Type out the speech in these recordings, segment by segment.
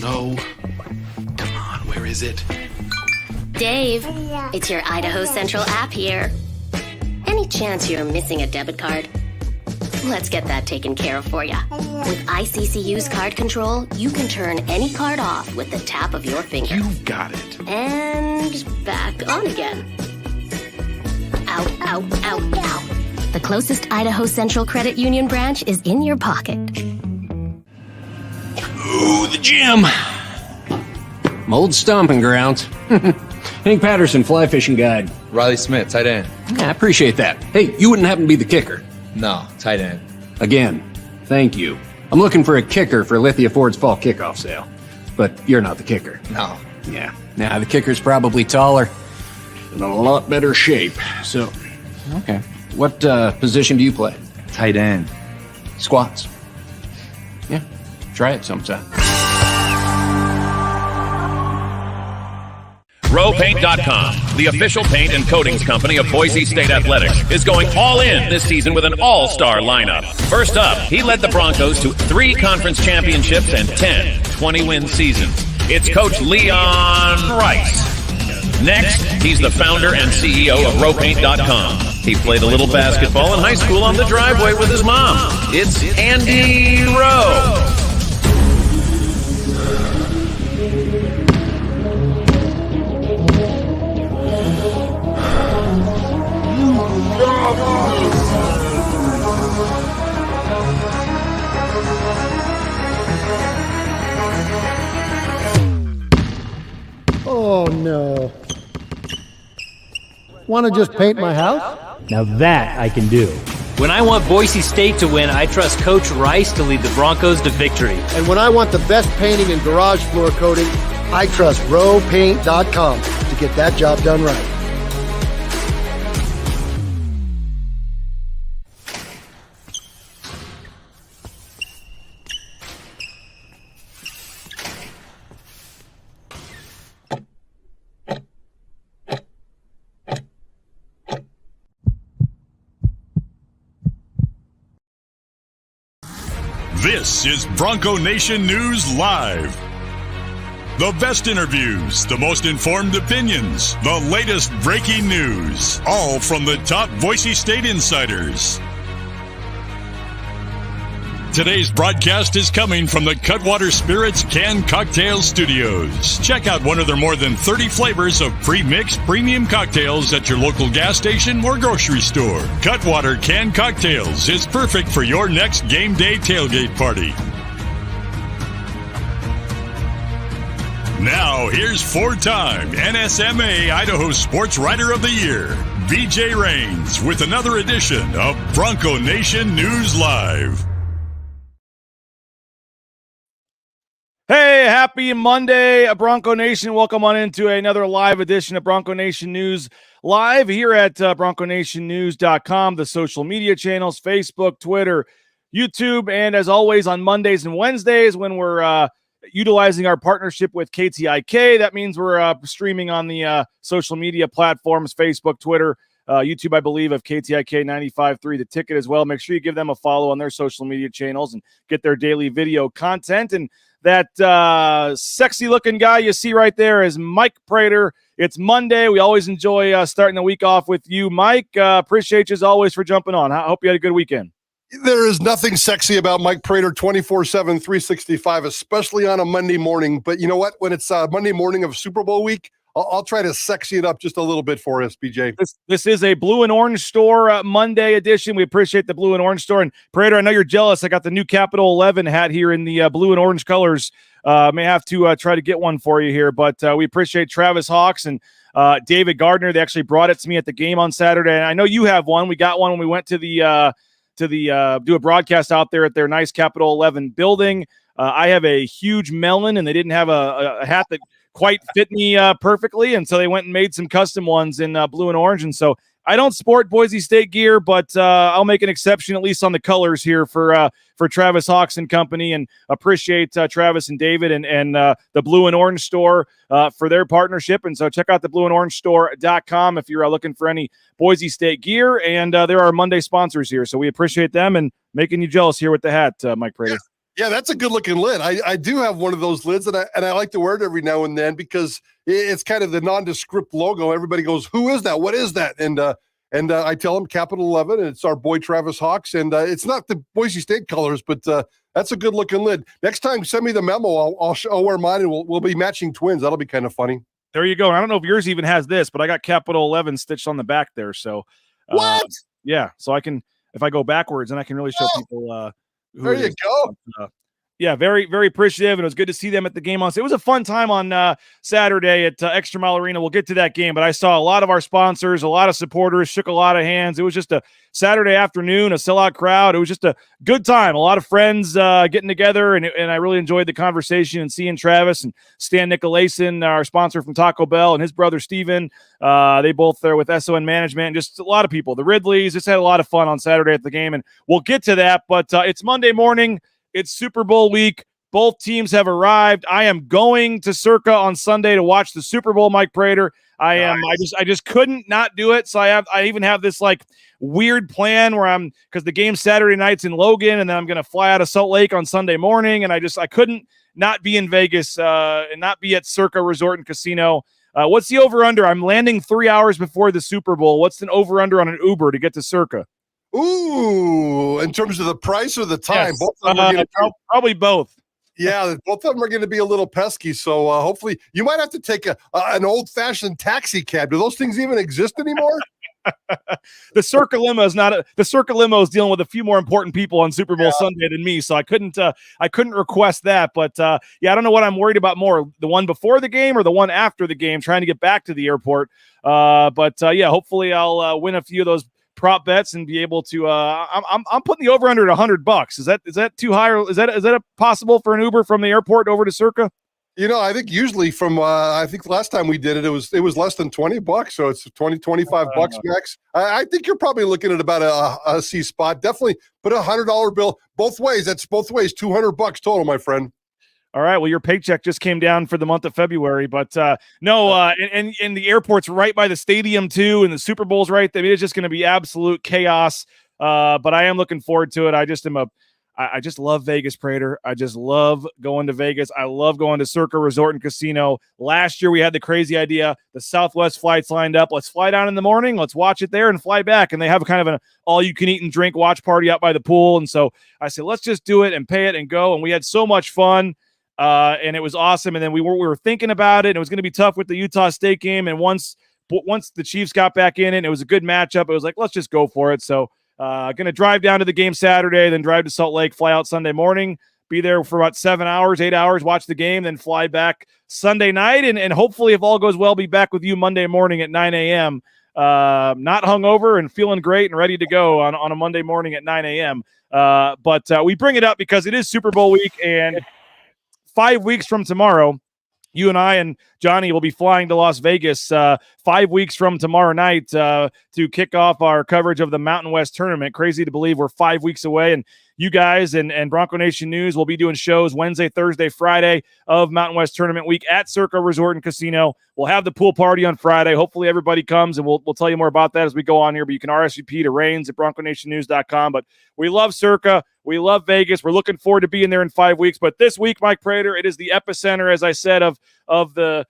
no. Come on, where is it? Dave, it's your Idaho Central app here. Any chance you're missing a debit card? Let's get that taken care of for you. With ICCU's card control, you can turn any card off with the tap of your finger. You got it. And back on again. Out, out, out, out. The closest Idaho Central Credit Union branch is in your pocket. Ooh, the gym. My old stomping grounds. Hank Patterson, fly fishing guide. Riley Smith, tight end. Yeah, I appreciate that. Hey, you wouldn't happen to be the kicker? No, tight end. Again, thank you. I'm looking for a kicker for Lithia Ford's fall kickoff sale. But you're not the kicker. No. Yeah. Nah, the kicker's probably taller and in a lot better shape. So, okay. What position do you play? Tight end. Squats. Yeah, try it sometime. RowPaint.com, the official paint and coatings company of Boise State Athletics, is going all in this season with an all-star lineup. First up, he led the Broncos to 3 conference championships and 10 20-win seasons. It's Coach Leon Rice. Next, he's the founder and CEO of RowPaint.com. He played a little basketball in high school on the driveway with his mom. It's Andy Rowe. Oh, no. Want to just paint my house? Now that I can do. When I want Boise State to win, I trust Coach Rice to lead the Broncos to victory. And when I want the best painting and garage floor coating, I trust RowPaint.com to get that job done right. This is Bronco Nation News Live. The best interviews, the most informed opinions, the latest breaking news, all from the top Boise State insiders. Today's broadcast is coming from the Cutwater Spirits Canned Cocktail Studios. Check out one of their more than 30 flavors of pre-mixed premium cocktails at your local gas station or grocery store. Cutwater Canned Cocktails is perfect for your next game day tailgate party. Now, here's 4-time NSMA Idaho Sports Writer of the Year, BJ Rains, with another edition of Bronco Nation News Live. Hey, happy Monday, Bronco Nation. Welcome on into another live edition of Bronco Nation News Live here at BroncoNationNews.com, the social media channels, Facebook, Twitter, YouTube, and as always on Mondays and Wednesdays when we're utilizing our partnership with KTIK. That means we're streaming on the social media platforms, Facebook, Twitter, YouTube, I believe, of KTIK 95.3, The Ticket as well. Make sure you give them a follow on their social media channels and get their daily video content. And that sexy-looking guy you see right there is Mike Prater. It's Monday. We always enjoy starting the week off with you, Mike. Appreciate you as always for jumping on. I hope you had a good weekend. There is nothing sexy about Mike Prater 24/7, 365, especially on a Monday morning. But you know what? When it's Monday morning of Super Bowl week, I'll try to sexy it up just a little bit for us, BJ. This is a Blue and Orange Store Monday edition. We appreciate the Blue and Orange Store. And Prater, I know you're jealous. I got the new Capital 11 hat here in the blue and orange colors. May have to try to get one for you here. But we appreciate Travis Hawks and David Gardner. They actually brought it to me at the game on Saturday. And I know you have one. We got one when we went to the do a broadcast out there at their nice Capital 11 building. I have a huge melon, and they didn't have a hat that quite fit me perfectly, and so they went and made some custom ones in blue and orange. And so I don't sport Boise State gear, but I'll make an exception at least on the colors here for Travis Hawks and company, and appreciate Travis and David and the Blue and Orange Store for their partnership. And so check out the blueandorange.store.com if you're looking for any Boise State gear. And there are Monday sponsors here, so we appreciate them and making you jealous here with the hat, Mike Prater. Yeah, that's a good looking lid. I do have one of those lids, and I like to wear it every now and then because it's kind of the nondescript logo. Everybody goes, "Who is that? What is that?" And I tell them Capital 11, and it's our boy Travis Hawks, and it's not the Boise State colors, but that's a good looking lid. Next time, send me the memo. I'll wear mine, and we'll be matching twins. That'll be kind of funny. There you go. I don't know if yours even has this, but I got Capital 11 stitched on the back there. So what? Yeah, so I can, if I go backwards, and I can really show people. There you go. Yeah, very, very appreciative, and it was good to see them at the game. It was a fun time on Saturday at Extra Mile Arena. We'll get to that game, but I saw a lot of our sponsors, a lot of supporters, shook a lot of hands. It was just a Saturday afternoon, a sellout crowd. It was just a good time. A lot of friends getting together, and I really enjoyed the conversation and seeing Travis and Stan Nicolason, our sponsor from Taco Bell, and his brother Steven. They both are with SON Management, and just a lot of people. The Ridleys just had a lot of fun on Saturday at the game, and we'll get to that, but it's Monday morning. It's Super Bowl week. Both teams have arrived. I am going to Circa on Sunday to watch the Super Bowl, Mike Prater. I just couldn't not do it. So I even have this like weird plan where because the game's Saturday night's in Logan, and then I'm going to fly out of Salt Lake on Sunday morning. And I couldn't not be in Vegas and not be at Circa Resort and Casino. What's the over-under? I'm landing 3 hours before the Super Bowl. What's an over-under on an Uber to get to Circa? Ooh, in terms of the price or the time? Yes. Both of them are probably both. Yeah, both of them are going to be a little pesky. So hopefully you might have to take an old-fashioned taxi cab. Do those things even exist anymore? The Circa limo is the Circa limo is dealing with a few more important people on Super Bowl Sunday than me, so I couldn't request that. But I don't know what I'm worried about more: the one before the game or the one after the game, trying to get back to the airport. Hopefully I'll win a few of those prop bets and be able to. I'm putting the over under at $100. Is that too high? Or is that possible for an Uber from the airport over to Circa? I think usually from I think last time we did it was less than $20, so it's 25 bucks max. I think you're probably looking at about a C spot. Definitely put a $100 bill both ways. That's both ways, $200 total, my friend. All right. Well, your paycheck just came down for the month of February, but and the airport's right by the stadium too, and the Super Bowl's right there. I mean, it's just going to be absolute chaos. But I am looking forward to it. I just love Vegas, Prater. I just love going to Vegas. I love going to Circa Resort and Casino. Last year we had the crazy idea, the Southwest flights lined up. Let's fly down in the morning. Let's watch it there and fly back. And they have kind of an all-you-can-eat and drink watch party out by the pool. And so I said, let's just do it and pay it and go. And we had so much fun. And it was awesome. And then we were thinking about it. And it was going to be tough with the Utah State game. And once the Chiefs got back in it, and it was a good matchup, it was like, let's just go for it. So going to drive down to the game Saturday, then drive to Salt Lake, fly out Sunday morning, be there for about 8 hours, watch the game, then fly back Sunday night. And hopefully, if all goes well, be back with you Monday morning at 9 a.m. Not hungover and feeling great and ready to go on a Monday morning at 9 a.m. But we bring it up because it is Super Bowl week, and 5 weeks from tomorrow, you and I and Johnny will be flying to Las Vegas 5 weeks from tomorrow night to kick off our coverage of the Mountain West tournament. Crazy to believe we're 5 weeks away, and you guys and Bronco Nation News will be doing shows Wednesday, Thursday, Friday of Mountain West tournament week at Circa Resort and Casino. We'll have the pool party on Friday. Hopefully everybody comes, and we'll tell you more about that as we go on here, but you can RSVP to Reigns at BroncoNationNews.com. But we love Circa. We love Vegas. We're looking forward to being there in 5 weeks. But this week, Mike Prater, it is the epicenter, as I said, of the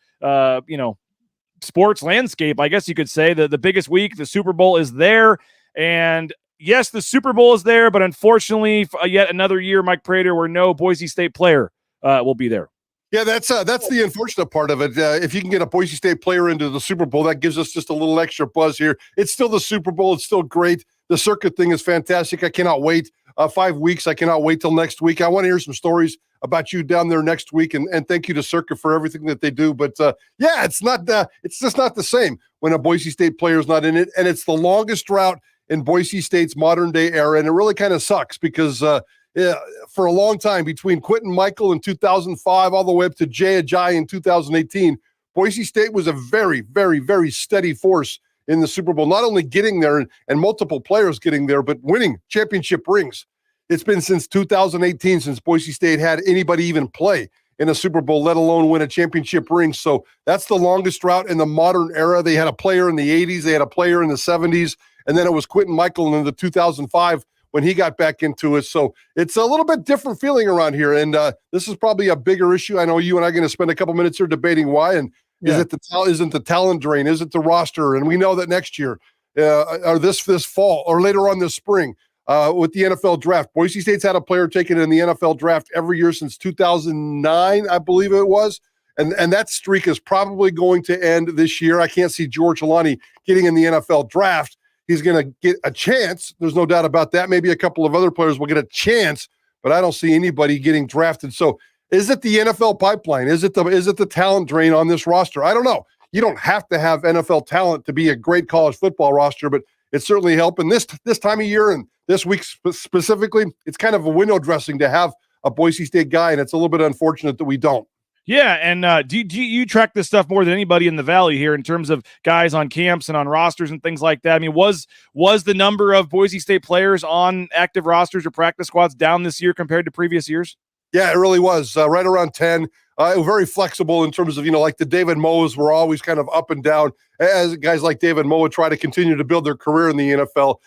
sports landscape, I guess you could say. The biggest week, the Super Bowl is there. And yes, the Super Bowl is there, but unfortunately, yet another year, Mike Prater, where no Boise State player will be there. Yeah, that's the unfortunate part of it. If you can get a Boise State player into the Super Bowl, that gives us just a little extra buzz here. It's still the Super Bowl. It's still great. The circuit thing is fantastic. I cannot wait. 5 weeks. I cannot wait till next week. I want to hear some stories about you down there next week, and thank you to Circa for everything that they do. But it's just not the same when a Boise State player is not in it, and it's the longest drought in Boise State's modern day era, and it really kind of sucks because for a long time, between Quentin Michael in 2005 all the way up to Jay Ajayi in 2018, Boise State was a very, very, very steady force in the Super Bowl, not only getting there and multiple players getting there, but winning championship rings. It's been since 2018 since Boise State had anybody even play in a Super Bowl, let alone win a championship ring. So that's the longest drought in the modern era. They had a player in the 80s, they had a player in the 70s, and then it was Quentin Michael in the 2005 when he got back into it. So it's a little bit different feeling around here. And this is probably a bigger issue. I know you and I are going to spend a couple minutes here debating why. And isn't the talent drain? Is it the roster? And we know that next year or this fall or later on this spring with the NFL draft, Boise State's had a player taken in the NFL draft every year since 2009, I believe it was. And that streak is probably going to end this year. I can't see George Holani getting in the NFL draft. He's going to get a chance. There's no doubt about that. Maybe a couple of other players will get a chance, but I don't see anybody getting drafted. So is it the NFL pipeline? Is it the talent drain on this roster? I don't know. You don't have to have NFL talent to be a great college football roster, but it's certainly helping this time of year and this week specifically. It's kind of a window dressing to have a Boise State guy, and it's a little bit unfortunate that we don't. Yeah, and do you track this stuff more than anybody in the Valley here in terms of guys on camps and on rosters and things like that? I mean, was the number of Boise State players on active rosters or practice squads down this year compared to previous years? Yeah, it really was right around 10. Very flexible in terms of, like the David Moes were always kind of up and down as guys like David Moe try to continue to build their career in the NFL.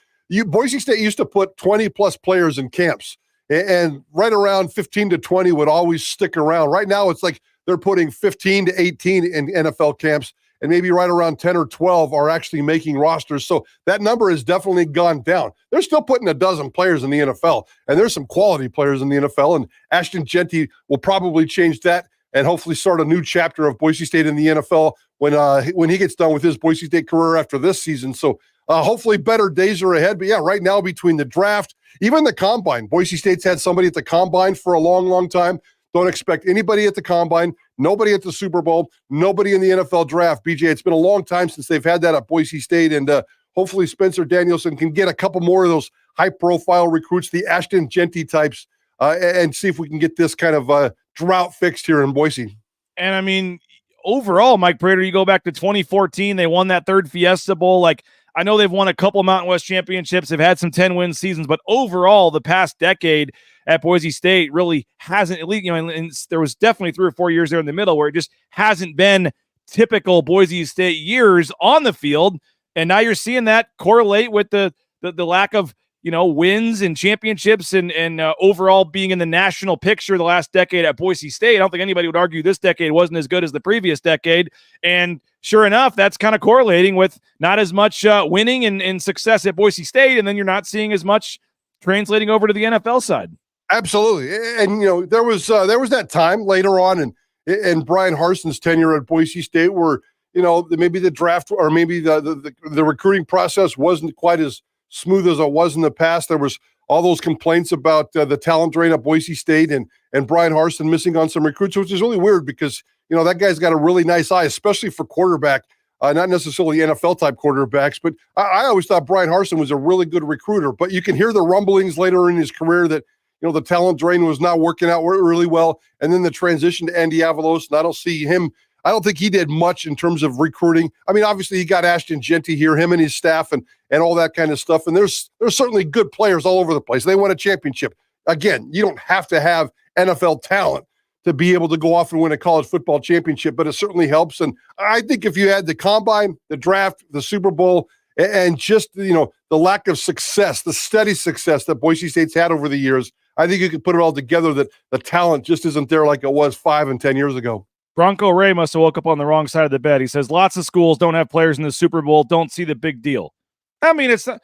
Boise State used to put 20-plus players in camps. And right around 15 to 20 would always stick around. Right now, it's like they're putting 15 to 18 in NFL camps, and maybe right around 10 or 12 are actually making rosters. So that number has definitely gone down. They're still putting a dozen players in the NFL, and there's some quality players in the NFL, and Ashton Jeanty will probably change that and hopefully start a new chapter of Boise State in the NFL when he gets done with his Boise State career after this season. So hopefully better days are ahead. But yeah, right now between the draft, even the combine, Boise State's had somebody at the combine for a long, long time. Don't expect anybody at the combine, nobody at the Super Bowl, nobody in the NFL draft. BJ, it's been a long time since they've had that at Boise State, and hopefully Spencer Danielson can get a couple more of those high-profile recruits, the Ashton Jeanty types, and see if we can get this kind of drought fixed here in Boise. And I mean, overall, Mike Prater, you go back to 2014, they won that third Fiesta Bowl. Like, I know they've won a couple Mountain West championships. They've had some 10-win seasons, but overall, the past decade at Boise State really hasn't, at least, and there was definitely 3 or 4 years there in the middle where it just hasn't been typical Boise State years on the field. And now you're seeing that correlate with the lack of, wins and championships and overall being in the national picture the last decade at Boise State. I don't think anybody would argue this decade wasn't as good as the previous decade. And sure enough, that's kind of correlating with not as much winning and success at Boise State. And then you're not seeing as much translating over to the NFL side. Absolutely. And, there was that time later on in Brian Harson's tenure at Boise State where, maybe the draft or maybe the recruiting process wasn't quite as smooth as it was in the past. There was all those complaints about the talent drain at Boise State and Brian Harsin missing on some recruits, which is really weird because, that guy's got a really nice eye, especially for quarterback, not necessarily NFL type quarterbacks, but I always thought Brian Harsin was a really good recruiter, but you can hear the rumblings later in his career that, the talent drain was not working out really well. And then the transition to Andy Avalos, and I don't think he did much in terms of recruiting. I mean, obviously he got Ashton Jeanty here, him and his staff and all that kind of stuff. And there's certainly good players all over the place. They won a championship. Again, you don't have to have NFL talent to be able to go off and win a college football championship, but it certainly helps. And I think if you had the combine, the draft, the Super Bowl, and just, the lack of success, the steady success that Boise State's had over the years, I think you could put it all together that the talent just isn't there like it was 5 and 10 years ago. Bronco Ray must have woke up on the wrong side of the bed. He says, lots of schools don't have players in the Super Bowl, don't see the big deal. I mean, it's not,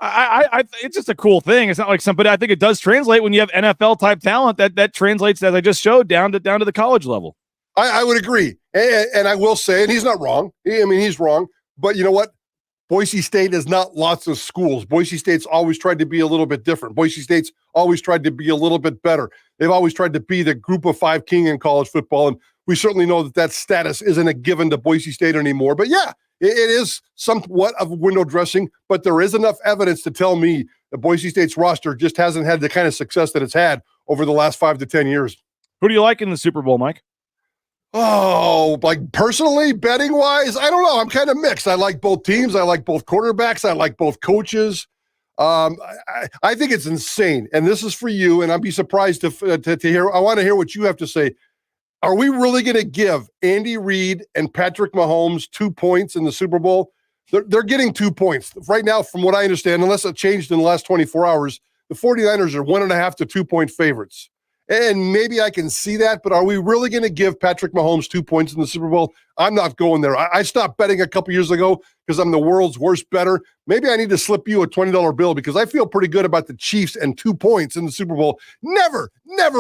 it's just a cool thing. It's not like somebody, I think it does translate when you have NFL type talent that translates, as I just showed, down to the college level. I would agree. And I will say, and he's not wrong. He's wrong, but you know what? Boise State is not lots of schools. Boise State's always tried to be a little bit different. Boise State's always tried to be a little bit better. They've always tried to be the group of 5 king in college football. And we certainly know that status isn't a given to Boise State anymore. But yeah, it is somewhat of window dressing, but there is enough evidence to tell me that Boise State's roster just hasn't had the kind of success that it's had over the last 5 to 10 years. Who do you like in the Super Bowl, Mike? Oh, like personally, betting wise, I don't know. I'm kind of mixed. I like both teams. I like both quarterbacks. I like both coaches. I think it's insane. And this is for you. And I'd be surprised to hear. I want to hear what you have to say. Are we really going to give Andy Reid and Patrick Mahomes 2 points in the Super Bowl? They're getting 2 points right now, from what I understand, unless it changed in the last 24 hours. the 49ers are 1.5 to 2-point favorites. And maybe I can see that, but are we really going to give Patrick Mahomes 2 points in the Super Bowl? I'm not going there. I stopped betting a couple years ago because I'm the world's worst bettor. Maybe I need to slip you a $20 bill because I feel pretty good about the Chiefs and 2 points in the Super Bowl. Never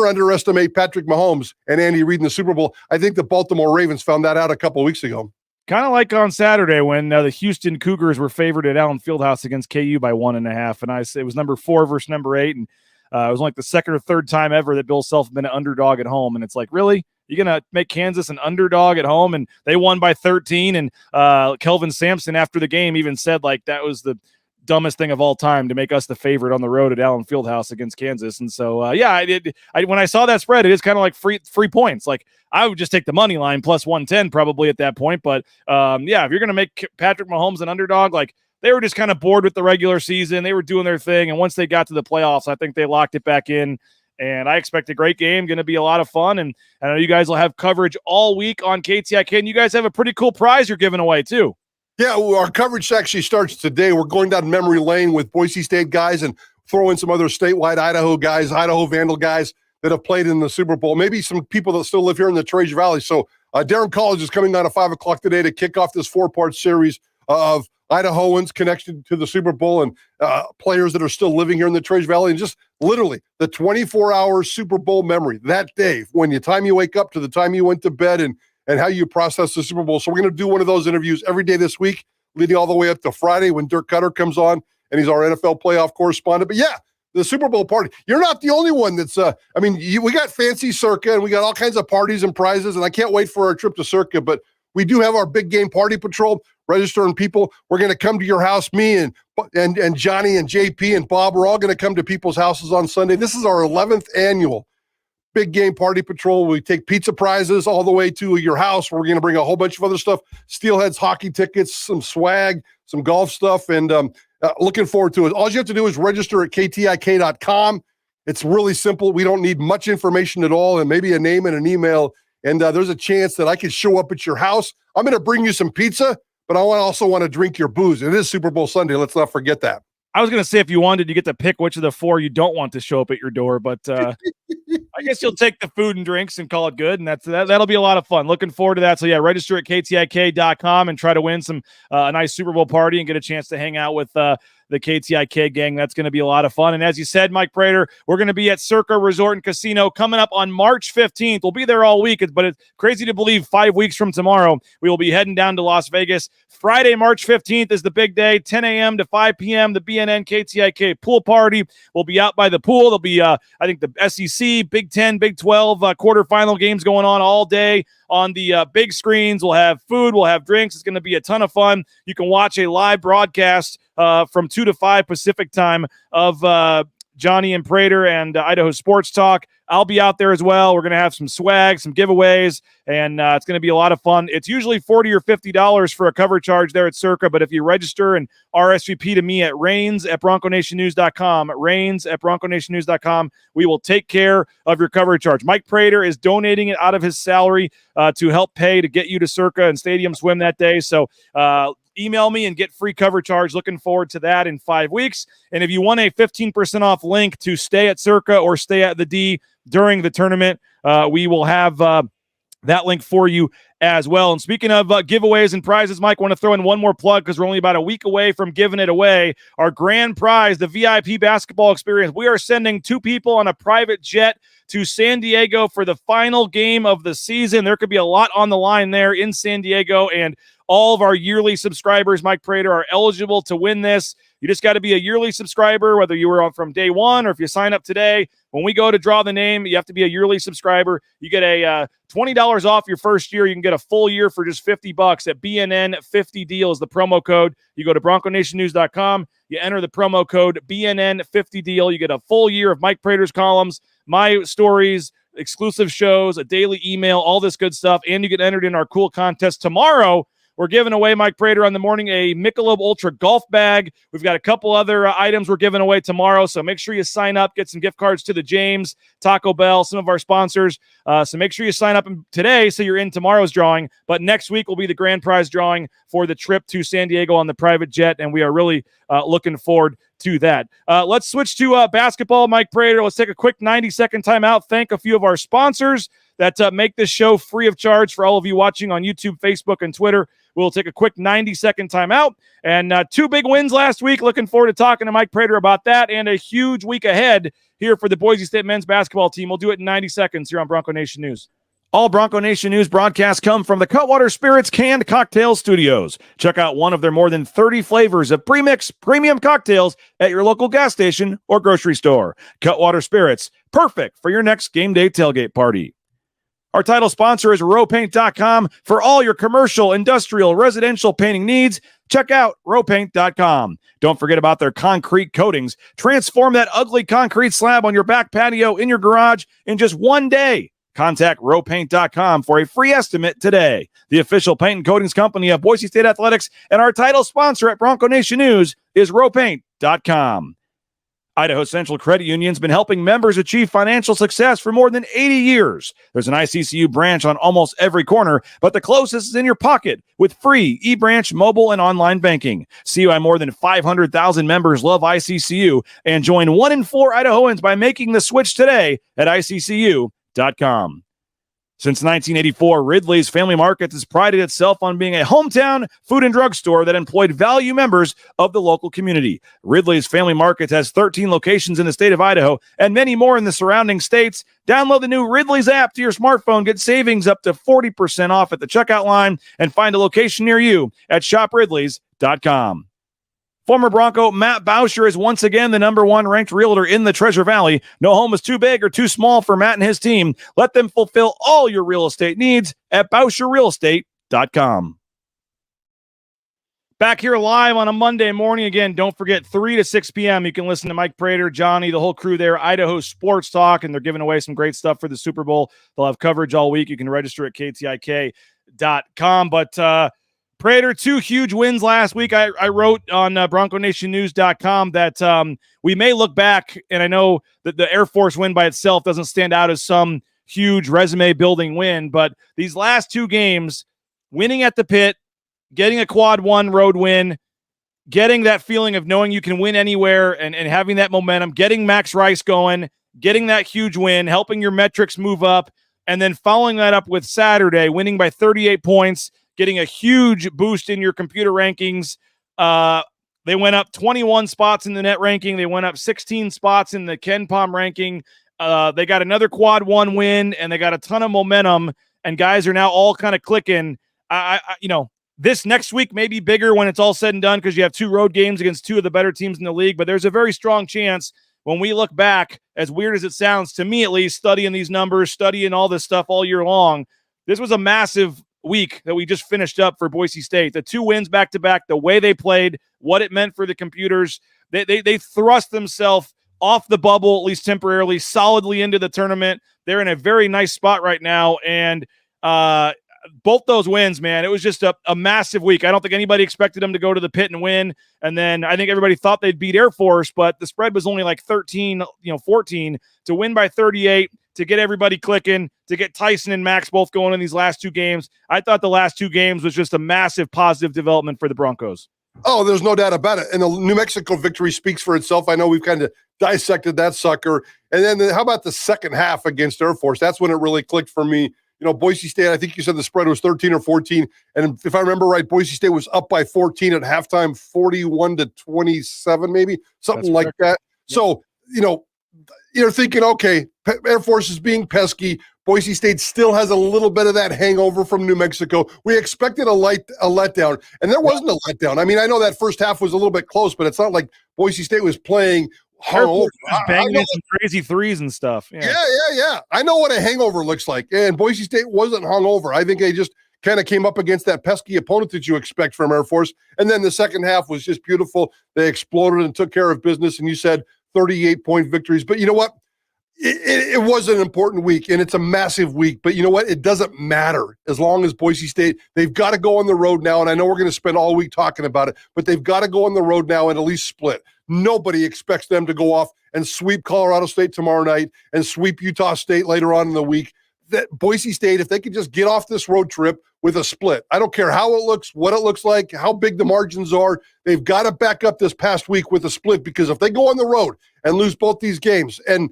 underestimate Patrick Mahomes and Andy Reid in the Super Bowl. I think the Baltimore Ravens found that out a couple of weeks ago. Kind of like on Saturday when the Houston Cougars were favored at Allen Fieldhouse against KU by 1.5, and it was number 4 versus number 8, and it was like the second or third time ever that Bill Self had been an underdog at home, and it's like, really? You're going to make Kansas an underdog at home? And they won by 13, and Kelvin Sampson after the game even said like that was the dumbest thing of all time to make us the favorite on the road at Allen Fieldhouse against Kansas. And so, when I saw that spread, it is kind of like free points. Like I would just take the money line plus 110 probably at that point. But if you're going to make Patrick Mahomes an underdog, like they were just kind of bored with the regular season. They were doing their thing. And once they got to the playoffs, I think they locked it back in. And I expect a great game, going to be a lot of fun. And I know you guys will have coverage all week on KTIK. And you guys have a pretty cool prize you're giving away too. Yeah, our coverage actually starts today. We're going down memory lane with Boise State guys and throw in some other statewide Idaho guys, Idaho Vandal guys that have played in the Super Bowl. Maybe some people that still live here in the Treasure Valley. So Durham College is coming on at 5 o'clock today to kick off this 4-part series of Idahoans connected to the Super Bowl and players that are still living here in the Treasure Valley, and just literally the 24-hour Super Bowl memory that day, when the time you wake up to the time you went to bed, and how you process the Super Bowl. So we're going to do one of those interviews every day this week, leading all the way up to Friday when Dirk Cutter comes on, and he's our NFL playoff correspondent. But yeah, the Super Bowl party. You're not the only one that's, we got fancy Circa, and we got all kinds of parties and prizes, and I can't wait for our trip to Circa, but we do have our big game party patrol, registering people. We're going to come to your house, me and Johnny and JP and Bob. We're all going to come to people's houses on Sunday. This is our 11th annual Big Game Party Patrol. We take pizza prizes all the way to your house. We're going to bring a whole bunch of other stuff, Steelheads hockey tickets, some swag, some golf stuff, and looking forward to it. All you have to do is register at KTIK.com. It's really simple. We don't need much information at all, and maybe a name and an email, and there's a chance that I could show up at your house. I'm going to bring you some pizza, but I also want to drink your booze. It is Super Bowl Sunday. Let's not forget that. I was going to say, if you wanted, you get to pick which of the 4 you don't want to show up at your door, but I guess you'll take the food and drinks and call it good, and that'll be a lot of fun. Looking forward to that. So yeah, register at KTIK.com and try to win some a nice Super Bowl party and get a chance to hang out with the KTIK gang. That's going to be a lot of fun. And as you said, Mike Prater, we're going to be at Circa Resort and Casino coming up on March 15th. We'll be there all week, but it's crazy to believe 5 weeks from tomorrow, we will be heading down to Las Vegas. Friday, March 15th is the big day, 10 a.m. to 5 p.m., the BNN KTIK pool party. We'll be out by the pool. There'll be, I think, the SEC, Big 10, Big 12 quarterfinal games going on all day on the big screens. We'll have food. We'll have drinks. It's going to be a ton of fun. You can watch a live broadcast from 2 to 5 Pacific time of Johnny and Prater and Idaho Sports Talk. I'll be out there as well. We're going to have some swag, some giveaways, and it's going to be a lot of fun. It's usually $40 or $50 for a cover charge there at Circa, but if you register and RSVP to me at rains@bronconationnews.com, rains@bronconationnews.com, we will take care of your cover charge. Mike Prater is donating it out of his salary to help pay to get you to Circa and Stadium Swim that day. So email me and get free cover charge. Looking forward to that in 5 weeks. And if you want a 15% off link to stay at Circa or stay at the D during the tournament, we will have that link for you as well. And speaking of giveaways and prizes, Mike, I want to throw in one more plug because we're only about a week away from giving it away. Our grand prize, the VIP basketball experience. We are sending 2 people on a private jet to San Diego for the final game of the season. There could be a lot on the line there in San Diego, and all of our yearly subscribers, Mike Prater, are eligible to win this. You just got to be a yearly subscriber, whether you were on from day one or if you sign up today. When we go to draw the name, you have to be a yearly subscriber. You get a $20 off your first year. You can get a full year for just $50 at BNN 50 deal is the promo code. You go to BroncoNationNews.com. You enter the promo code BNN 50 deal. You get a full year of Mike Prater's columns, my stories, exclusive shows, a daily email, all this good stuff. And you get entered in our cool contest tomorrow. We're giving away, Mike Prater, on the morning, a Michelob Ultra golf bag. We've got a couple other items we're giving away tomorrow, so make sure you sign up, get some gift cards to the James, Taco Bell, some of our sponsors. So make sure you sign up today so you're in tomorrow's drawing. But next week will be the grand prize drawing for the trip to San Diego on the private jet, and we are really looking forward to that. Let's switch to basketball. Mike Prater, let's take a quick 90-second timeout. Thank a few of our sponsors that make this show free of charge for all of you watching on YouTube, Facebook, and Twitter. We'll take a quick 90-second timeout. And 2 big wins last week. Looking forward to talking to Mike Prater about that and a huge week ahead here for the Boise State men's basketball team. We'll do it in 90 seconds here on Bronco Nation News. All Bronco Nation News broadcasts come from the Cutwater Spirits Canned Cocktail Studios. Check out one of their more than 30 flavors of premix premium cocktails at your local gas station or grocery store. Cutwater Spirits, perfect for your next game day tailgate party. Our title sponsor is rowpaint.com. For all your commercial, industrial, residential painting needs, check out rowpaint.com. Don't forget about their concrete coatings. Transform that ugly concrete slab on your back patio in your garage in just one day. Contact rowpaint.com for a free estimate today. The official paint and coatings company of Boise State Athletics, and our title sponsor at Bronco Nation News is rowpaint.com. Idaho Central Credit Union's been helping members achieve financial success for more than 80 years. There's an ICCU branch on almost every corner, but the closest is in your pocket with free eBranch mobile and online banking. See why more than 500,000 members love ICCU and join 1 in 4 Idahoans by making the switch today at ICCU.com. Since 1984, Ridley's Family Markets has prided itself on being a hometown food and drug store that employed value members of the local community. Ridley's Family Markets has 13 locations in the state of Idaho and many more in the surrounding states. Download the new Ridley's app to your smartphone. Get savings up to 40% off at the checkout line and find a location near you at shopridleys.com. Former Bronco Matt Bauscher is once again the number 1 ranked realtor in the Treasure Valley. No home is too big or too small for Matt and his team. Let them fulfill all your real estate needs at BauscherRealEstate.com. Back here live on a Monday morning. Again, don't forget 3 to 6 p.m. You can listen to Mike Prater, Johnny, the whole crew there, Idaho Sports Talk, and they're giving away some great stuff for the Super Bowl. They'll have coverage all week. You can register at KTIK.com. But, Prater, 2 huge wins last week. I wrote on BroncoNationNews.com that we may look back, and I know that the Air Force win by itself doesn't stand out as some huge resume-building win, but these last 2 games, winning at the Pit, getting a quad 1 road win, getting that feeling of knowing you can win anywhere and having that momentum, getting Max Rice going, getting that huge win, helping your metrics move up, and then following that up with Saturday, winning by 38 points, getting a huge boost in your computer rankings. They went up 21 spots in the net ranking. They went up 16 spots in the KenPom ranking. They got another quad 1 win, and they got a ton of momentum, and guys are now all kind of clicking. This next week may be bigger when it's all said and done because you have 2 road games against 2 of the better teams in the league, but there's a very strong chance when we look back, as weird as it sounds to me at least, studying these numbers, studying all this stuff all year long, this was a massive week that we just finished up for Boise State. The 2 wins back-to-back, the way they played, what it meant for the computers. They thrust themselves off the bubble, at least temporarily, solidly into the tournament. They're in a very nice spot right now, and both those wins, man, it was just a massive week. I don't think anybody expected them to go to the Pit and win, and then I think everybody thought they'd beat Air Force, but the spread was only like 13, 14. To win by 38, to get everybody clicking, to get Tyson and Max both going in these last 2 games. I thought the last 2 games was just a massive positive development for the Broncos. Oh, there's no doubt about it. And the New Mexico victory speaks for itself. I know we've kind of dissected that sucker. And then how about the second half against Air Force? That's when it really clicked for me. Boise State, I think you said the spread was 13 or 14. And if I remember right, Boise State was up by 14 at halftime, 41-27, maybe, something like that. Yep. So, you're thinking, okay, Air Force is being pesky. Boise State still has a little bit of that hangover from New Mexico. We expected a letdown, and there wasn't a letdown. I mean, I know that first half was a little bit close, but it's not like Boise State was playing hungover. Banging in some crazy threes and stuff. Yeah. I know what a hangover looks like, and Boise State wasn't hungover. I think they just kind of came up against that pesky opponent that you expect from Air Force, and then the second half was just beautiful. They exploded and took care of business, and you said 38-point victories. But you know what? It was an important week, and it's a massive week. But you know what? It doesn't matter as long as Boise State, they've got to go on the road now, and I know we're going to spend all week talking about it, but they've got to go on the road now and at least split. Nobody expects them to go off and sweep Colorado State tomorrow night and sweep Utah State later on in the week. that Boise State, if they could just get off this road trip with a split, I don't care how it looks, what it looks like, how big the margins are, they've got to back up this past week with a split, because if they go on the road and lose both these games, and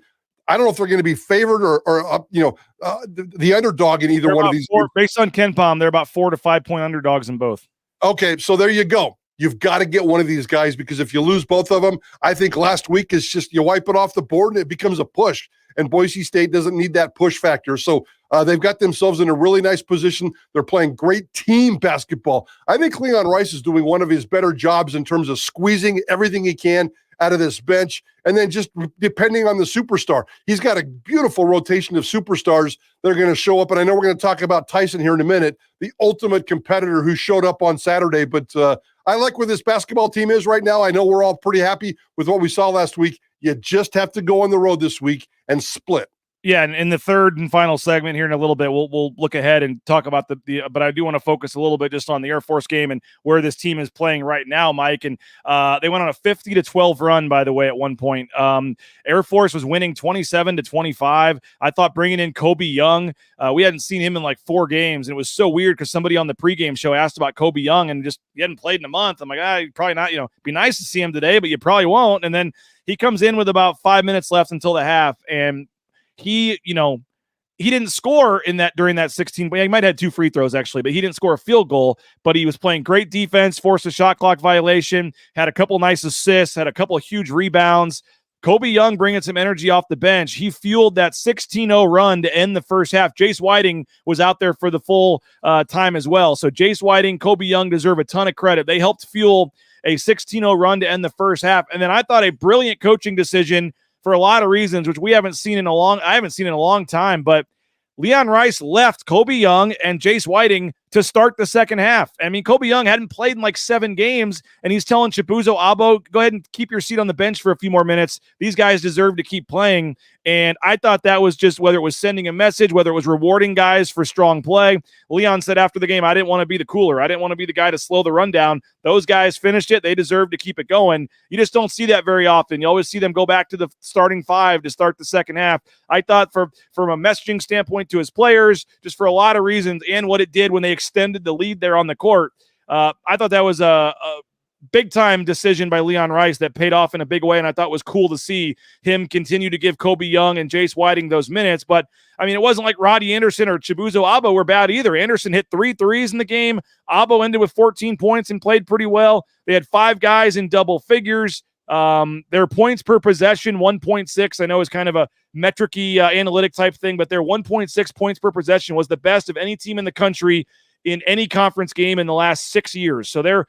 I don't know if they're going to be favored or the underdog in either one of these. Based on Ken Palm, they're about 4 to 5 point underdogs in both. Okay, so there you go. You've got to get one of these guys, because if you lose both of them, I think last week is just you wipe it off the board and it becomes a push. And Boise State doesn't need that push factor. So they've got themselves in a really nice position. They're playing great team basketball. I think Leon Rice is doing one of his better jobs in terms of squeezing everything he can out of this bench. And then just depending on the superstar, he's got a beautiful rotation of superstars that are going to show up. And I know we're going to talk about Tyson here in a minute, the ultimate competitor who showed up on Saturday. But I like where this basketball team is right now. I know we're all pretty happy with what we saw last week. You just have to go on the road this week and split. Yeah, and in the third and final segment here in a little bit, we'll look ahead and talk about but I do want to focus a little bit just on the Air Force game and where this team is playing right now, Mike. And they went on a 50-12 run, by the way, at one point. Air Force was winning 27-25. I thought bringing in Kobe Young, we hadn't seen him in like 4 games, and it was so weird because somebody on the pregame show asked about Kobe Young, and just he hadn't played in a month. I'm like, probably not. Be nice to see him today, but you probably won't. And then he comes in with about 5 minutes left until the half, and he didn't score in that during that 16. He might have had 2 free throws actually, but he didn't score a field goal. But he was playing great defense, forced a shot clock violation, had a couple nice assists, had a couple of huge rebounds. Kobe Young bringing some energy off the bench. He fueled that 16-0 run to end the first half. Jace Whiting was out there for the full time as well. So Jace Whiting, Kobe Young deserve a ton of credit. They helped fuel a 16-0 run to end the first half. And then I thought a brilliant coaching decision for a lot of reasons, which I haven't seen in a long time, but Leon Rice left Kobe Young and Jace Whiting to start the second half. I mean, Kobe Young hadn't played in like 7 games, and he's telling Chibuzo Abo, go ahead and keep your seat on the bench for a few more minutes. These guys deserve to keep playing. And I thought that was just, whether it was sending a message, whether it was rewarding guys for strong play. Leon said after the game, I didn't want to be the cooler. I didn't want to be the guy to slow the run down. Those guys finished it. They deserve to keep it going. You just don't see that very often. You always see them go back to the starting 5 to start the second half. I thought from a messaging standpoint to his players, just for a lot of reasons, and what it did when they extended the lead there on the court, I thought that was a big-time decision by Leon Rice that paid off in a big way, and I thought it was cool to see him continue to give Kobe Young and Jace Whiting those minutes. But, I mean, it wasn't like Roddy Anderson or Chibuzo Abo were bad either. Anderson hit 3 threes in the game. Abo ended with 14 points and played pretty well. They had 5 guys in double figures. Their points per possession, 1.6, I know is kind of a metric-y analytic type thing, but their 1.6 points per possession was the best of any team in the country in any conference game in the last 6 years. So their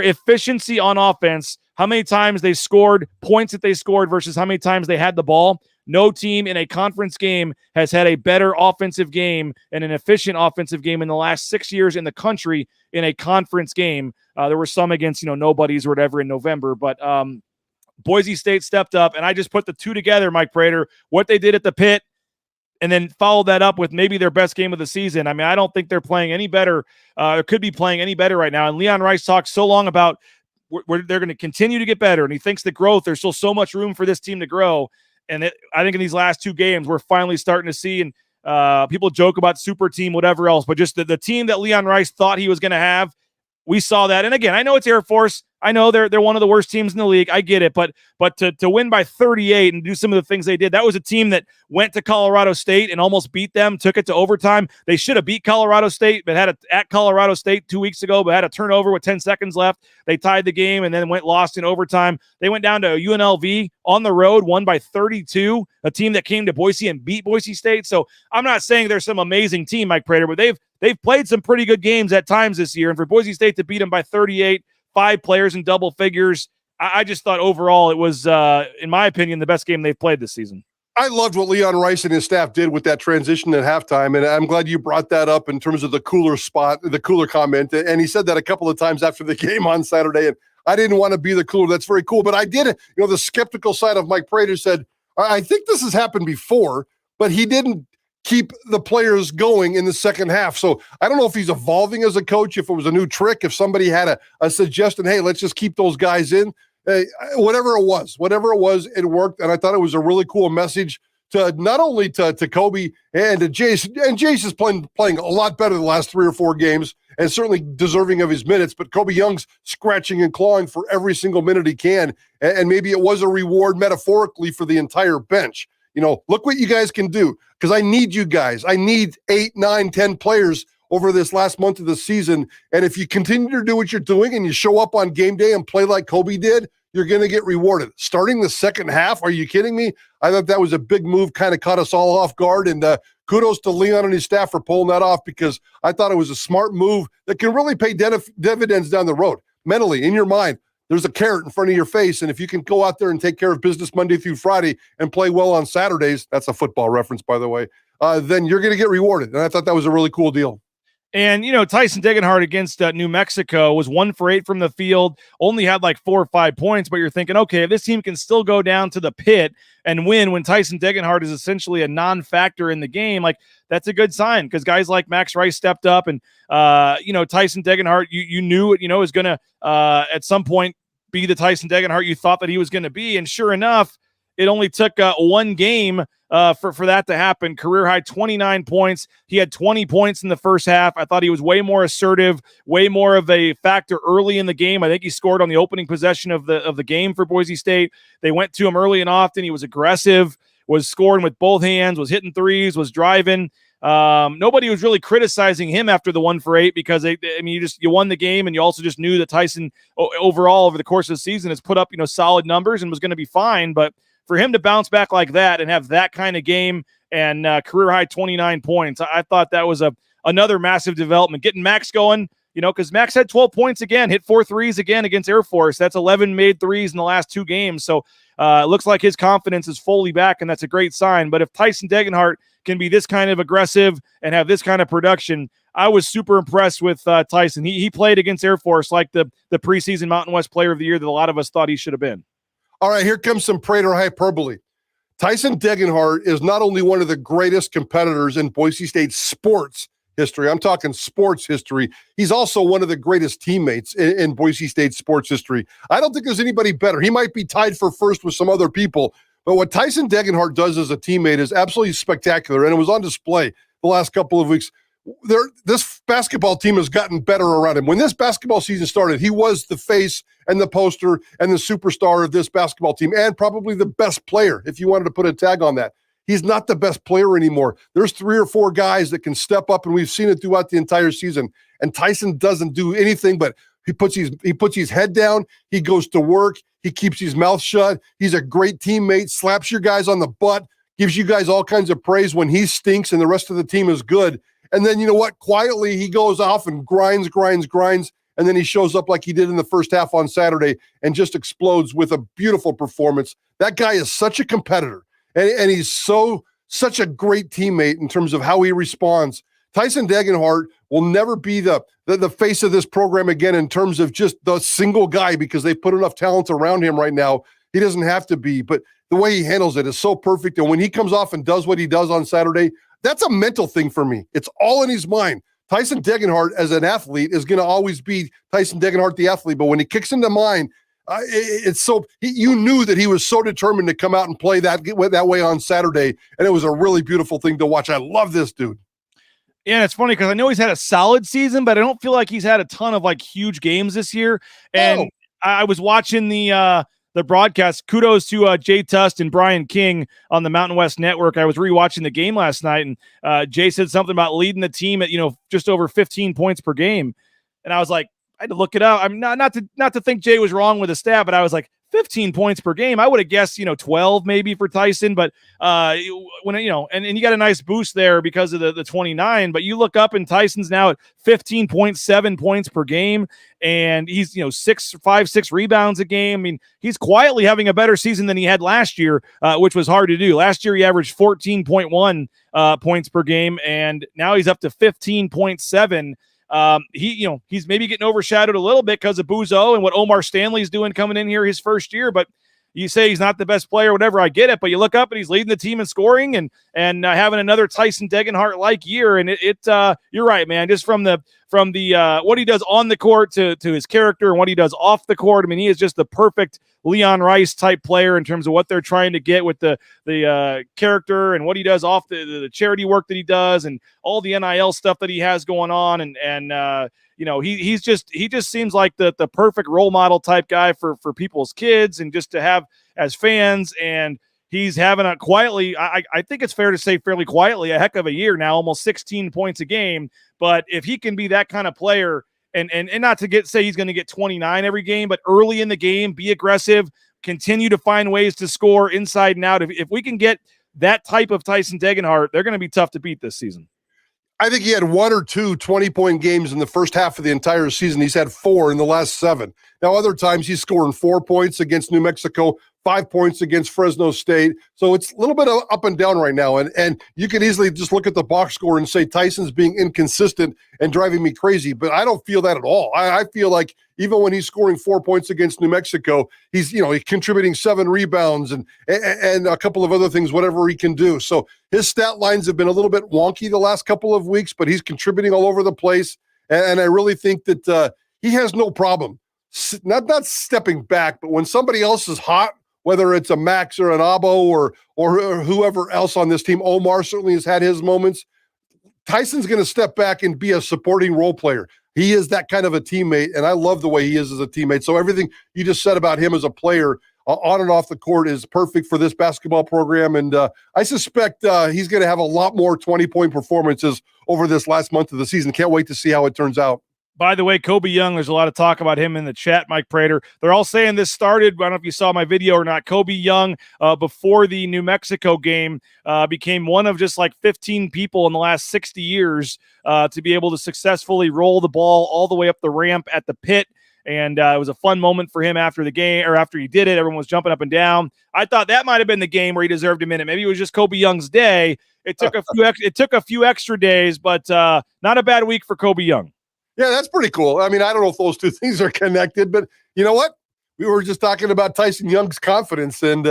efficiency on offense, how many times they scored, points that they scored versus how many times they had the ball. No team in a conference game has had a better offensive game and an efficient offensive game in the last 6 years in the country in a conference game. There were some against, nobodies or whatever in November, but Boise State stepped up, and I just put the two together, Mike Prater, what they did at the pit, and then followed that up with maybe their best game of the season. I mean, I don't think they're playing any better, or could be playing any better right now. And Leon Rice talks so long about where they're going to continue to get better, and he thinks the growth, there's still so much room for this team to grow. And I think in these last 2 games, we're finally starting to see, and people joke about super team, whatever else, but just the team that Leon Rice thought he was going to have, we saw that. And again, I know it's Air Force. I know they're one of the worst teams in the league. I get it, but to win by 38 and do some of the things they did, that was a team that went to Colorado State and almost beat them, took it to overtime. They should have beat Colorado State, but at Colorado State 2 weeks ago, but had a turnover with 10 seconds left. They tied the game and then lost in overtime. They went down to UNLV on the road, won by 32, a team that came to Boise and beat Boise State. So I'm not saying they're some amazing team, Mike Prater, but they've played some pretty good games at times this year. And for Boise State to beat them by 38, 5 players in double figures, I just thought overall it was, in my opinion, the best game they've played this season. I loved what Leon Rice and his staff did with that transition at halftime, and I'm glad you brought that up in terms of the cooler spot, the cooler comment. And he said that a couple of times after the game on Saturday, and I didn't want to be the cooler. That's very cool. But I did, the skeptical side of Mike Prater said, I think this has happened before, but he didn't keep the players going in the second half. So I don't know if he's evolving as a coach, if it was a new trick, if somebody had a suggestion, hey, let's just keep those guys in. Whatever it was, it worked. And I thought it was a really cool message to not only to Kobe and to Jace, and Jace is playing a lot better the last 3 or 4 games and certainly deserving of his minutes, but Kobe Young's scratching and clawing for every single minute he can, and maybe it was a reward metaphorically for the entire bench. Look what you guys can do, because I need you guys. I need 8, 9, 10 players over this last month of the season, and if you continue to do what you're doing and you show up on game day and play like Kobe did, you're going to get rewarded. Starting the second half, are you kidding me? I thought that was a big move, kind of caught us all off guard, and kudos to Leon and his staff for pulling that off, because I thought it was a smart move that can really pay dividends down the road. Mentally, in your mind, there's a carrot in front of your face, and if you can go out there and take care of business Monday through Friday and play well on Saturdays, that's a football reference, by the way, then you're going to get rewarded, and I thought that was a really cool deal. And, Tyson Degenhart against New Mexico was 1 for 8 from the field, only had like 4 or 5 points, but you're thinking, okay, if this team can still go down to the pit and win when Tyson Degenhart is essentially a non-factor in the game, like that's a good sign, because guys like Max Rice stepped up, and, Tyson Degenhart, you knew, is going to at some point be the Tyson Degenhart you thought that he was going to be. And sure enough, it only took 1 game for that to happen. Career high 29 points. He had 20 points in the first half. I thought he was way more assertive, way more of a factor early in the game. I think he scored on the opening possession of the game for Boise State. They went to him early and often. He was aggressive, was scoring with both hands, was hitting threes, was driving. Nobody was really criticizing him after the 1 for 8, because you won the game, and you also just knew that Tyson overall over the course of the season has put up solid numbers and was going to be fine. But for him to bounce back like that and have that kind of game and career high 29 points, I thought that was another massive development. Getting Max going, because Max had 12 points again, hit 4 threes again against Air Force. That's 11 made threes in the last 2 games. So it looks like his confidence is fully back, and that's a great sign. But if Tyson Degenhart can be this kind of aggressive and have this kind of production, I was super impressed with Tyson. He played against Air Force like the preseason Mountain West Player of the Year that a lot of us thought he should have been. All right, here comes some Prater hyperbole. Tyson Degenhart is not only one of the greatest competitors in Boise State sports history, I'm talking sports history, he's also one of the greatest teammates in Boise State sports history. I don't think there's anybody better. He might be tied for first with some other people, but what Tyson Degenhart does as a teammate is absolutely spectacular, and it was on display the last couple of weeks. This basketball team has gotten better around him. When this basketball season started, he was the face and the poster and the superstar of this basketball team, and probably the best player, if you wanted to put a tag on that. He's not the best player anymore. There's 3 or 4 guys that can step up, and we've seen it throughout the entire season. And Tyson doesn't do anything, but he puts his head down. He goes to work. He keeps his mouth shut. He's a great teammate, slaps your guys on the butt, gives you guys all kinds of praise when he stinks and the rest of the team is good. And then, you know what? Quietly, he goes off and grinds, and then he shows up like he did in the first half on Saturday and just explodes with a beautiful performance. That guy is such a competitor, and he's such a great teammate in terms of how he responds. Tyson Degenhart will never be the face of this program again in terms of just the single guy, because they put enough talent around him right now. He doesn't have to be, but the way he handles it is so perfect. And when he comes off and does what he does on Saturday, that's a mental thing for me. It's all in his mind. Tyson Degenhart as an athlete is going to always be Tyson Degenhart the athlete, but when he kicks into mind, you knew that he was so determined to come out and play that way on Saturday, and it was a really beautiful thing to watch. I love this dude. Yeah, it's funny because I know he's had a solid season, but I don't feel like he's had a ton of huge games this year. And I was watching the broadcast. Kudos to Jay Tust and Brian King on the Mountain West Network. I was rewatching the game last night, and Jay said something about leading the team at just over 15 points per game, and I was like, I had to look it up. I'm not to think Jay was wrong with the stat, but I was like, 15 points per game. I would have guessed 12 maybe for Tyson, but when and you got a nice boost there because of the 29. But you look up and Tyson's now at 15.7 points per game, and he's 6 rebounds a game. I mean, he's quietly having a better season than he had last year, which was hard to do. Last year he averaged 14.1 points per game, and now he's up to 15.7. He's maybe getting overshadowed a little bit because of Buzo and what Omar Stanley's doing coming in here his first year. But you say he's not the best player, whatever, I get it. But you look up and he's leading the team in scoring and having another Tyson Degenhart like year. And you're right, man. Just from the from the what he does on the court to his character and what he does off the court. I mean, he is just the perfect Leon Rice type player in terms of what they're trying to get with the character and what he does off the charity work that he does and all the NIL stuff that he has going on. And he just seems like the perfect role model type guy for people's kids and just to have as fans. And he's having a quietly, I think it's fair to say fairly quietly, a heck of a year now, almost 16 points a game. But if he can be that kind of player, and not to say he's going to get 29 every game, but early in the game, be aggressive, continue to find ways to score inside and out. If we can get that type of Tyson Degenhart, they're going to be tough to beat this season. I think he had 1 or 2 20-point games in the first half of the entire season. He's had 4 in the last 7. Now, other times he's scoring 4 points against New Mexico, 5 points against Fresno State. So it's a little bit of up and down right now. And you can easily just look at the box score and say Tyson's being inconsistent and driving me crazy. But I don't feel that at all. I feel like even when he's scoring 4 points against New Mexico, he's contributing 7 rebounds and a couple of other things, whatever he can do. So his stat lines have been a little bit wonky the last couple of weeks, but he's contributing all over the place. And I really think that he has no problem not stepping back, but when somebody else is hot, whether it's a Max or an Abo or whoever else on this team, Omar certainly has had his moments. Tyson's going to step back and be a supporting role player. He is that kind of a teammate, and I love the way he is as a teammate. So everything you just said about him as a player on and off the court is perfect for this basketball program, and I suspect he's going to have a lot more 20-point performances over this last month of the season. Can't wait to see how it turns out. By the way, Kobe Young, there's a lot of talk about him in the chat, Mike Prater. They're all saying this started, I don't know if you saw my video or not, Kobe Young, before the New Mexico game, became one of just like 15 people in the last 60 years to be able to successfully roll the ball all the way up the ramp at the pit. And it was a fun moment for him after the game, or after he did it. Everyone was jumping up and down. I thought that might have been the game where he deserved a minute. Maybe it was just Kobe Young's day. It took a few extra days, but not a bad week for Kobe Young. Yeah, that's pretty cool. I mean, I don't know if those two things are connected, but you know what? We were just talking about Tyson Young's confidence, and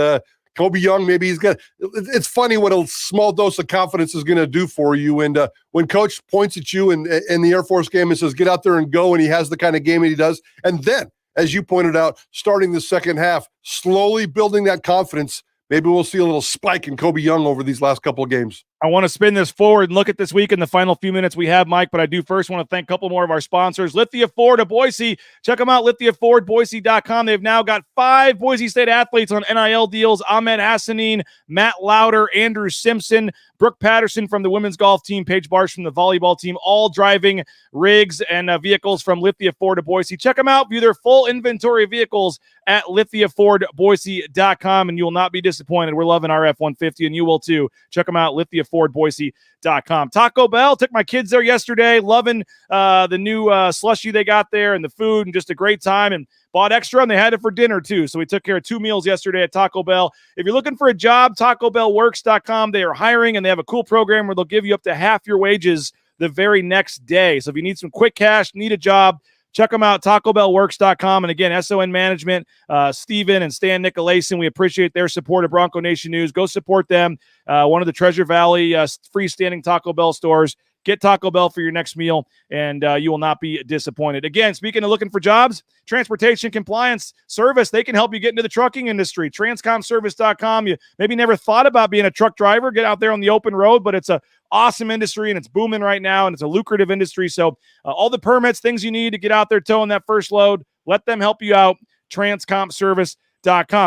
Kobe Young, maybe he's got – it's funny what a small dose of confidence is going to do for you. And when Coach points at you in the Air Force game and says, get out there and go, and he has the kind of game that he does, and then, as you pointed out, starting the second half, slowly building that confidence, maybe we'll see a little spike in Kobe Young over these last couple of games. I want to spin this forward and look at this week in the final few minutes we have, Mike, but I do first want to thank a couple more of our sponsors. Lithia Ford of Boise. Check them out, lithiafordboise.com. They've now got 5 Boise State athletes on NIL deals. Ahmed Hassanin, Matt Lauder, Andrew Simpson, Brooke Patterson from the women's golf team, Paige Barsh from the volleyball team, all driving rigs and vehicles from Lithia Ford of Boise. Check them out. View their full inventory of vehicles at lithiafordboise.com, and you will not be disappointed. We're loving our F-150, and you will too. Check them out, lithiafordboise.com. Taco Bell, took my kids there yesterday, loving the new slushie they got there and the food, and just a great time, and bought extra, and they had it for dinner too. So we took care of 2 meals yesterday at Taco Bell. If you're looking for a job, TacoBellWorks.com. They are hiring, and they have a cool program where they'll give you up to half your wages the very next day. So if you need some quick cash, need a job, check them out, TacoBellWorks.com. And again, SON Management, Steven and Stan Nicolason, we appreciate their support of Bronco Nation News. Go support them. One of the Treasure Valley freestanding Taco Bell stores. Get Taco Bell for your next meal, and you will not be disappointed. Again, speaking of looking for jobs, transportation compliance service, they can help you get into the trucking industry. Transcomservice.com. You maybe never thought about being a truck driver. Get out there on the open road, but it's a awesome industry, and it's booming right now, and it's a lucrative industry. So all the permits, things you need to get out there towing that first load, let them help you out. Transcomservice.com.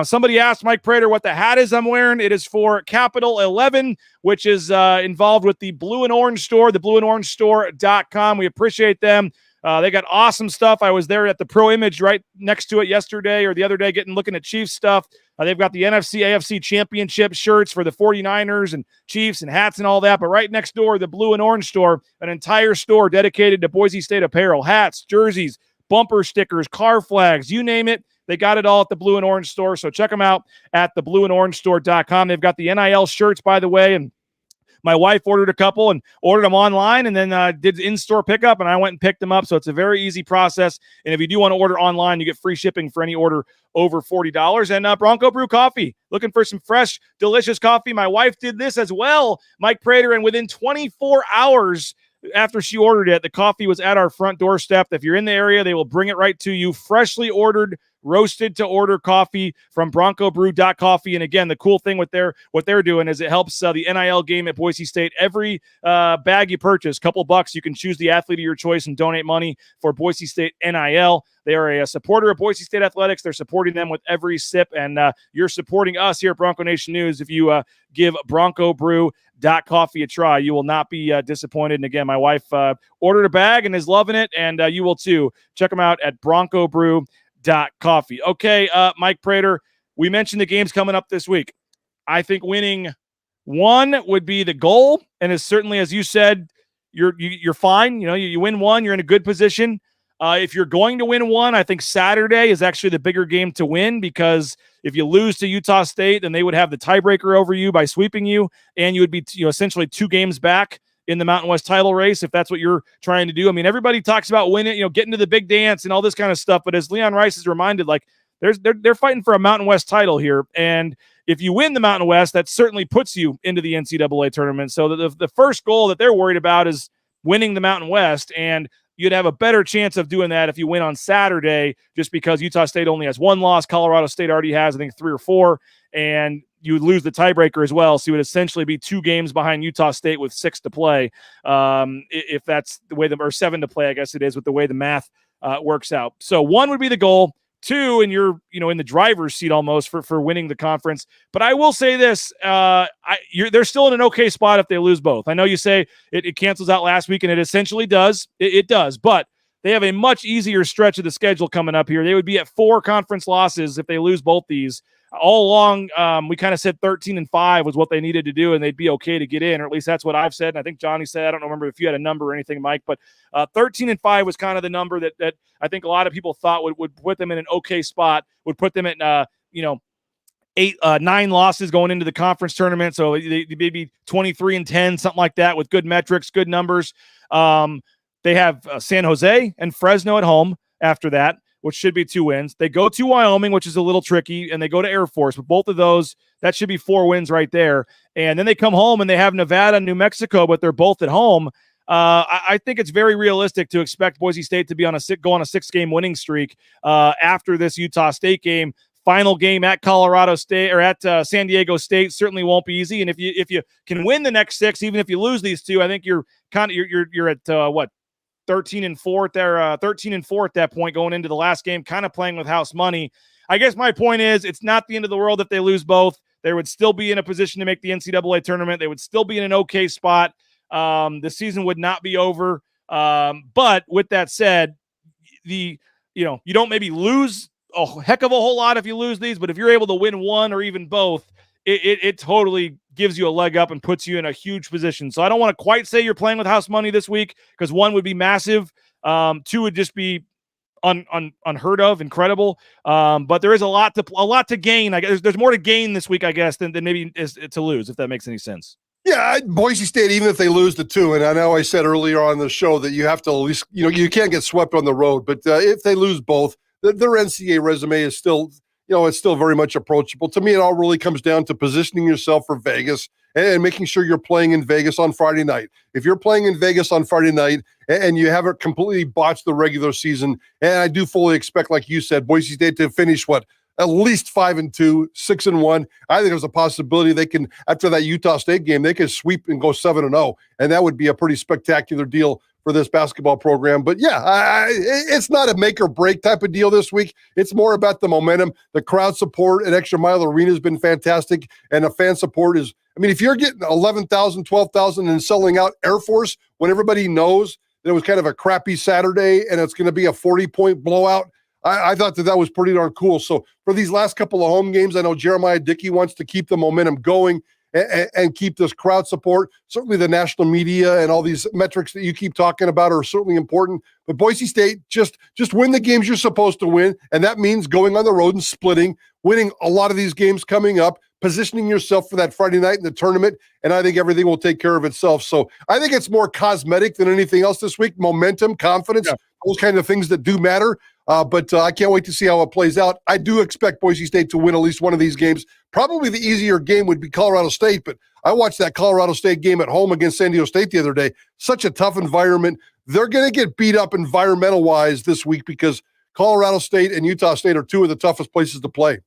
Somebody asked Mike Prater what the hat is I'm wearing. It is for Capital 11, which is involved with the Blue and Orange store, the blueandorangestore.com. We appreciate them. They got awesome stuff. I was there at the Pro Image right next to it yesterday or the other day looking at Chiefs stuff. They've got the NFC, AFC championship shirts for the 49ers and Chiefs and hats and all that. But right next door, the Blue and Orange store, an entire store dedicated to Boise State apparel, hats, jerseys, bumper stickers, car flags, you name it. They got it all at the Blue and Orange store. So check them out at the blueandorangestore.com. They've got the NIL shirts, by the way, and my wife ordered a couple and ordered them online and then did in-store pickup, and I went and picked them up. So it's a very easy process. And if you do want to order online, you get free shipping for any order over $40. And Bronco Brew Coffee, looking for some fresh, delicious coffee. My wife did this as well, Mike Prater, and within 24 hours, after she ordered it, the coffee was at our front doorstep. If you're in the area, they will bring it right to you. Freshly ordered, roasted to order coffee from BroncoBrew.coffee. And again, the cool thing with what they're doing is it helps the NIL game at Boise State. Every bag you purchase, couple bucks, you can choose the athlete of your choice and donate money for Boise State NIL. They are a supporter of Boise State Athletics. They're supporting them with every sip, and you're supporting us here at Bronco Nation News if you give BroncoBrew.coffee a try. You will not be disappointed. And again, my wife ordered a bag and is loving it, and you will too. Check them out at BroncoBrew.coffee. Okay, Mike Prater, we mentioned the games coming up this week. I think winning one would be the goal, and as certainly as you said, you're fine. You win one, you're in a good position. If you're going to win one, I think Saturday is actually the bigger game to win, because if you lose to Utah State, then they would have the tiebreaker over you by sweeping you, and you would be essentially 2 games back in the Mountain West title race if that's what you're trying to do. I mean, everybody talks about winning, getting to the big dance and all this kind of stuff, but as Leon Rice is reminded, like they're fighting for a Mountain West title here, and if you win the Mountain West, that certainly puts you into the NCAA tournament. So the first goal that they're worried about is winning the Mountain West, and you'd have a better chance of doing that if you win on Saturday, just because Utah State only has 1 loss. Colorado State already has, I think, 3 or 4, and you would lose the tiebreaker as well. So you would essentially be 2 games behind Utah State with 6 to play, if that's the way or 7 to play, I guess it is, with the way the math works out. So 1 would be the goal. 2, and you're in the driver's seat almost for winning the conference. But I will say this: they're still in an okay spot if they lose both. I know you say it cancels out last week, and it essentially does. It does, but they have a much easier stretch of the schedule coming up here. They would be at 4 conference losses if they lose both these. All along, we kind of said 13-5 was what they needed to do, and they'd be okay to get in, or at least that's what I've said. And I think Johnny said, I don't remember if you had a number or anything, Mike, but 13-5 was kind of the number that I think a lot of people thought would put them in an okay spot, would put them at 9 losses going into the conference tournament. So they maybe 23-10, something like that, with good metrics, good numbers. They have San Jose and Fresno at home after that, which should be 2 wins. They go to Wyoming, which is a little tricky, and they go to Air Force. But both of those, that should be 4 wins right there. And then they come home and they have Nevada and New Mexico, but they're both at home. I think it's very realistic to expect Boise State to be go on a 6-game winning streak after this Utah State game. Final game at Colorado State or at San Diego State certainly won't be easy. And if you can win the next 6, even if you lose these 2, I think you're at what? 13-4 there, 13-4 at that point going into the last game, kind of playing with house money. I guess my point is it's not the end of the world if they lose both. They would still be in a position to make the NCAA tournament. They would still be in an okay spot. The season would not be over. But with that said, you don't maybe lose a heck of a whole lot if you lose these, but if you're able to win one or even both, it totally gives you a leg up and puts you in a huge position. So I don't want to quite say you're playing with house money this week, because 1 would be massive. 2 would just be unheard of, incredible. But there is a lot to gain. I guess there's more to gain this week, I guess, than maybe is to lose, if that makes any sense. Yeah, Boise State, even if they lose the 2, and I know I said earlier on the show that you have to at least, you can't get swept on the road, but if they lose both, their NCAA resume is still, it's still very much approachable. To me, it all really comes down to positioning yourself for Vegas and making sure you're playing in Vegas on Friday night. If you're playing in Vegas on Friday night and you haven't completely botched the regular season, and I do fully expect, like you said, Boise State to finish at least 5-2, 6-1. I think there's a possibility they can, after that Utah State game, they could sweep and go 7-0, and that would be a pretty spectacular deal for this basketball program. But yeah, it's not a make or break type of deal this week. It's more about the momentum. The crowd support at Extra Mile Arena has been fantastic, and the fan support is, if you're getting 11,000, 12,000 and selling out Air Force when everybody knows that it was kind of a crappy Saturday and it's going to be a 40-point blowout, I thought that was pretty darn cool. So for these last couple of home games, I know Jeremiah Dickey wants to keep the momentum going and keep this crowd support. Certainly the national media and all these metrics that you keep talking about are certainly important. But Boise State, just win the games you're supposed to win, and that means going on the road and splitting, winning a lot of these games coming up, positioning yourself for that Friday night in the tournament, and I think everything will take care of itself. So I think it's more cosmetic than anything else this week. Momentum, confidence, those kind of things that do matter. But I can't wait to see how it plays out. I do expect Boise State to win at least one of these games. Probably the easier game would be Colorado State, but I watched that Colorado State game at home against San Diego State the other day. Such a tough environment. They're going to get beat up environmental-wise this week because Colorado State and Utah State are two of the toughest places to play.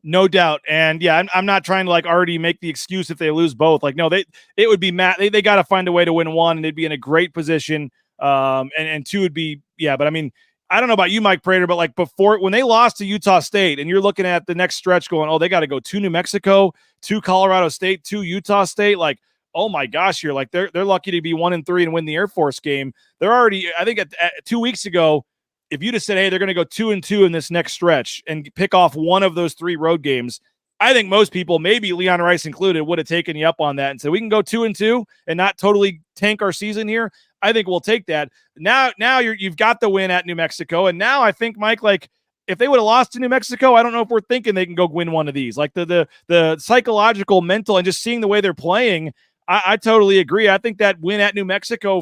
No doubt. And yeah, I'm not trying to like already make the excuse if they lose both. Like, no, it would be they got to find a way to win one, and they'd be in a great position. And two would be, yeah, but I mean, I don't know about you, Mike Prater, but like before, when they lost to Utah State and you're looking at the next stretch going, oh, they got to go to New Mexico, to Colorado State, to Utah State. Like, oh my gosh, you're like, they're lucky to be 1-3 and win the Air Force game. They're already, I think at 2 weeks ago, if you just said, hey, they're going to go 2-2 in this next stretch and pick off one of those 3 road games, I think most people, maybe Leon Rice included, would have taken you up on that and said, we can go 2-2 and not totally tank our season here. I think we'll take that. Now you've got the win at New Mexico, and now I think, Mike, like if they would have lost to New Mexico, I don't know if we're thinking they can go win one of these. Like the psychological, mental, and just seeing the way they're playing, I totally agree. I think that win at New Mexico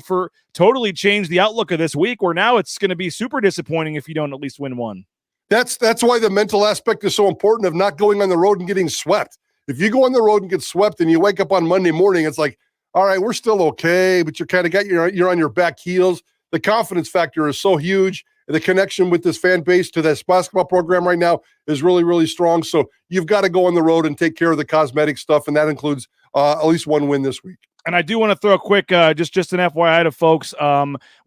totally changed the outlook of this week, where now it's going to be super disappointing if you don't at least win one. That's why the mental aspect is so important of not going on the road and getting swept. If you go on the road and get swept and you wake up on Monday morning, it's like, all right, we're still okay, but you're kind of you're on your back heels. The confidence factor is so huge. The connection with this fan base to this basketball program right now is really, really strong. So you've got to go on the road and take care of the cosmetic stuff, and that includes at least one win this week. And I do want to throw a quick, just an FYI to folks.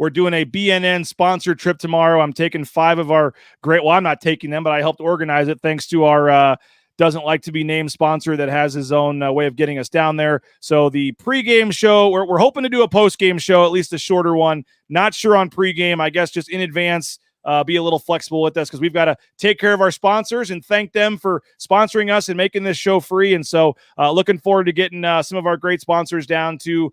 We're doing a BNN sponsored trip tomorrow. I'm taking 5 of our great, well, I'm not taking them, but I helped organize it thanks to our doesn't like to be named sponsor that has his own way of getting us down there. So the pregame show, we're hoping to do a postgame show, at least a shorter one. Not sure on pregame, I guess just in advance. Be a little flexible with us because we've got to take care of our sponsors and thank them for sponsoring us and making this show free. And so looking forward to getting some of our great sponsors down to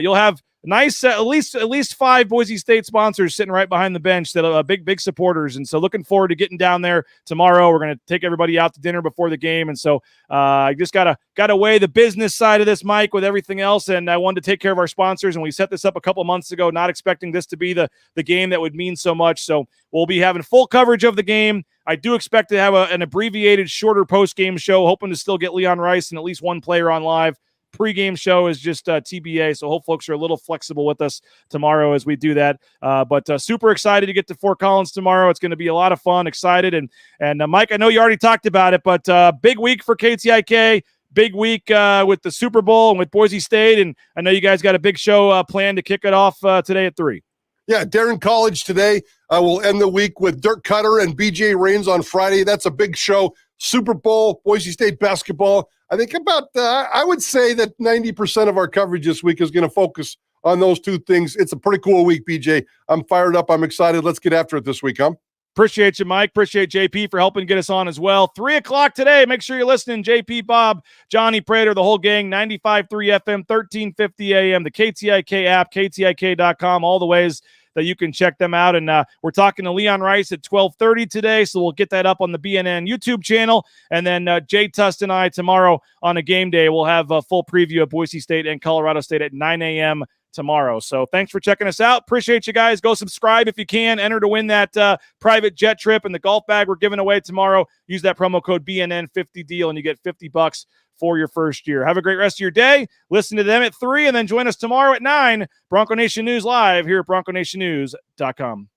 you'll have nice at least 5 Boise State sponsors sitting right behind the bench that are big supporters. And so looking forward to getting down there tomorrow. We're going to take everybody out to dinner before the game. And so I just got to weigh the business side of this, Mike, with everything else. And I wanted to take care of our sponsors. And we set this up a couple months ago, not expecting this to be the game that would mean so much. So we'll be having full coverage of the game. I do expect to have an abbreviated, shorter post-game show, hoping to still get Leon Rice and at least one player on live. Pre-game show is just TBA, so hope folks are a little flexible with us tomorrow as we do that. But super excited to get to Fort Collins tomorrow. It's going to be a lot of fun, excited. And Mike, I know you already talked about it, but big week for KTIK, big week with the Super Bowl and with Boise State. And I know you guys got a big show planned to kick it off today at 3. Yeah, Darren College today. We'll end the week with Dirk Cutter and BJ Rains on Friday. That's a big show. Super Bowl, Boise State basketball. I think about, I would say that 90% of our coverage this week is going to focus on those two things. It's a pretty cool week, BJ. I'm fired up. I'm excited. Let's get after it this week, huh? Appreciate you, Mike. Appreciate JP for helping get us on as well. 3 o'clock today. Make sure you're listening. JP, Bob, Johnny Prater, the whole gang, 95.3 FM, 1350 AM, the KTIK app, KTIK.com, all the ways that you can check them out. And we're talking to Leon Rice at 12:30 today, so we'll get that up on the BNN YouTube channel. And then Jay Tust and I tomorrow on a game day, we'll have a full preview of Boise State and Colorado State at 9 a.m. tomorrow. So thanks for checking us out. Appreciate you guys. Go subscribe if you can. Enter to win that private jet trip and the golf bag we're giving away tomorrow. Use that promo code BNN50 deal and you get $50 for your first year. Have a great rest of your day. Listen to them at 3 and then join us tomorrow at 9. Bronco Nation News Live here at bronconationnews.com.